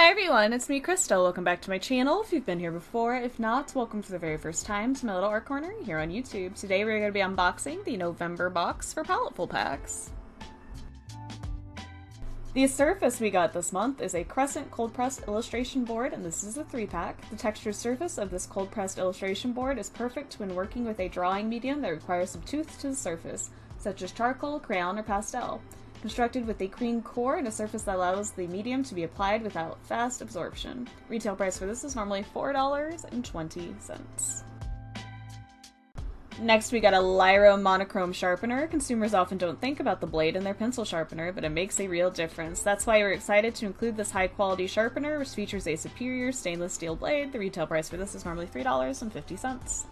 Hi everyone, it's me Crystal. Welcome back to my channel if you've been here before. If not, welcome for the very first time to my little art corner here on YouTube. Today we're going to be unboxing the November box for Paletteful Packs. The surface we got this month is a Crescent cold pressed illustration board, and this is a 3-pack. The textured surface of this cold pressed illustration board is perfect when working with a drawing medium that requires some tooth to the surface, such as charcoal, crayon, or pastel. Constructed with a cream core and a surface that allows the medium to be applied without fast absorption. Retail price for this is normally $4.20. Next we got a Lyra Monochrome sharpener. Consumers often don't think about the blade in their pencil sharpener, but it makes a real difference. That's why we're excited to include this high quality sharpener, which features a superior stainless steel blade. The retail price for this is normally $3.50.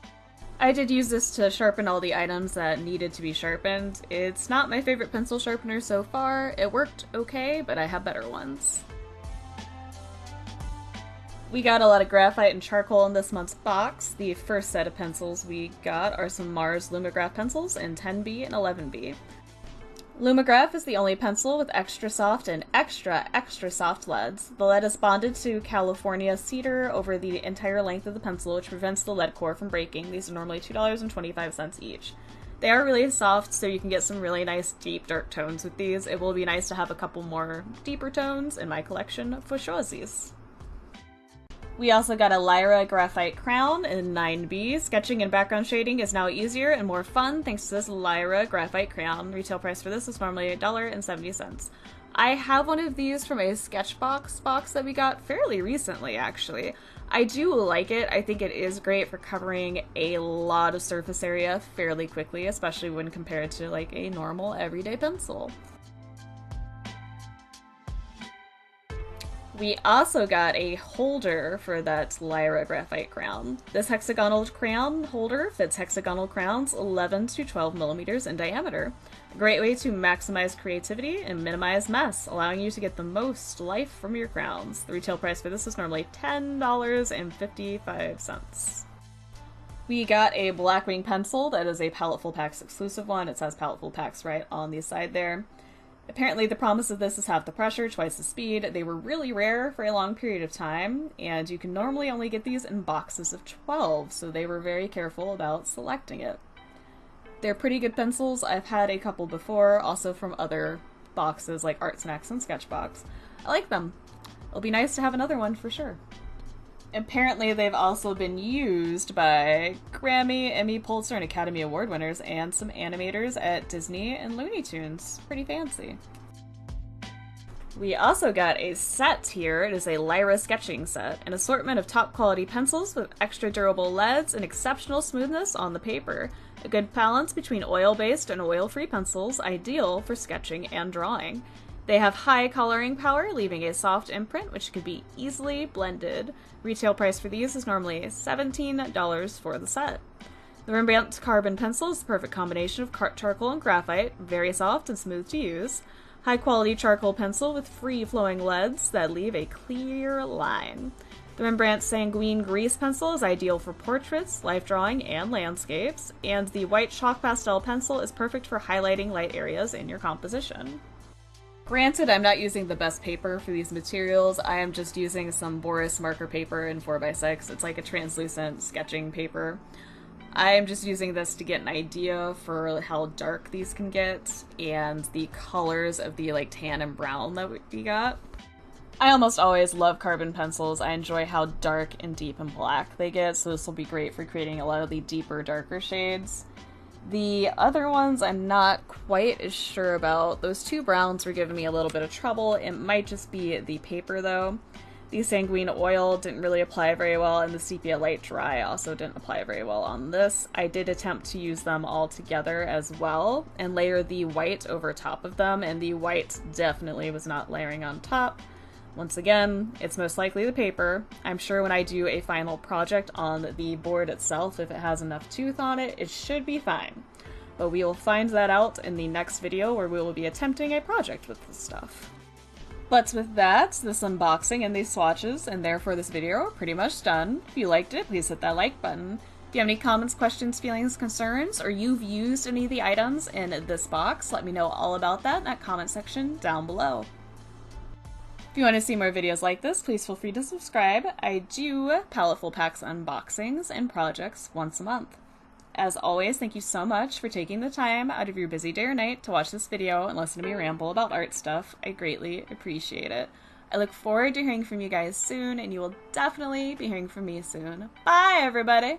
I did use this to sharpen all the items that needed to be sharpened. It's not my favorite pencil sharpener so far. It worked okay, but I have better ones. We got a lot of graphite and charcoal in this month's box. The first set of pencils we got are some Mars Lumograph pencils in 10B and 11B. Lumograph is the only pencil with extra soft and extra soft leads. The lead is bonded to California cedar over the entire length of the pencil, which prevents the lead core from breaking. These are normally $2.25 each. They are really soft, so you can get some really nice deep dark tones with these. It will be nice to have a couple more deeper tones in my collection for showsies. We also got a Lyra Graphite Crown in 9B. Sketching and background shading is now easier and more fun thanks to this Lyra Graphite Crown. Retail price for this is normally $1.70. I have one of these from a Sketchbox box that we got fairly recently, actually. I do like it. I think it is great for covering a lot of surface area fairly quickly, especially when compared to like a normal everyday pencil. We also got a holder for that Lyra Graphite crown. This hexagonal crown holder fits hexagonal crowns 11 to 12 millimeters in diameter. A great way to maximize creativity and minimize mess, allowing you to get the most life from your crowns. The retail price for this is normally $10.55. We got a Blackwing pencil that is a Paletteful Packs exclusive one. It says Paletteful Packs right on the side there. Apparently the promise of this is half the pressure, twice the speed. They were really rare for a long period of time, and you can normally only get these in boxes of 12, so they were very careful about selecting it. They're pretty good pencils. I've had a couple before, also from other boxes like Arts and X and Sketchbox. I like them. It'll be nice to have another one for sure. Apparently they've also been used by Grammy, Emmy, Pulitzer, and Academy Award winners and some animators at Disney and Looney Tunes. Pretty fancy. We also got a set here. It is a Lyra sketching set, an assortment of top quality pencils with extra durable leads and exceptional smoothness on the paper. A good balance between oil-based and oil-free pencils, ideal for sketching and drawing. They have high coloring power, leaving a soft imprint which could be easily blended. Retail price for these is normally $17 for the set. The Rembrandt carbon pencil is the perfect combination of charcoal and graphite, very soft and smooth to use. High quality charcoal pencil with free-flowing leads that leave a clear line. The Rembrandt Sanguine Grease pencil is ideal for portraits, life drawing, and landscapes, and the white chalk pastel pencil is perfect for highlighting light areas in your composition. Granted, I'm not using the best paper for these materials. I am just using some Boris marker paper in 4x6. It's like a translucent sketching paper. I am just using this to get an idea for how dark these can get and the colors of the like tan and brown that we got. I almost always love carbon pencils. I enjoy how dark and deep and black they get, so this will be great for creating a lot of the deeper, darker shades. The other ones I'm not quite as sure about. Those two browns were giving me a little bit of trouble. It might just be the paper though. The Sanguine Oil didn't really apply very well, and the Sepia Light Dry also didn't apply very well on this. I did attempt to use them all together as well and layer the white over top of them, and the white definitely was not layering on top. Once again, it's most likely the paper. I'm sure when I do a final project on the board itself, if it has enough tooth on it, it should be fine. But we will find that out in the next video where we will be attempting a project with this stuff. But with that, this unboxing and these swatches, and therefore this video, are pretty much done. If you liked it, please hit that like button. If you have any comments, questions, feelings, concerns, or you've used any of the items in this box, let me know all about that in that comment section down below. If you want to see more videos like this, please feel free to subscribe. I do Paletteful Packs unboxings and projects once a month. As always, thank you so much for taking the time out of your busy day or night to watch this video and listen to me ramble about art stuff. I greatly appreciate it. I look forward to hearing from you guys soon, and you will definitely be hearing from me soon. Bye, everybody!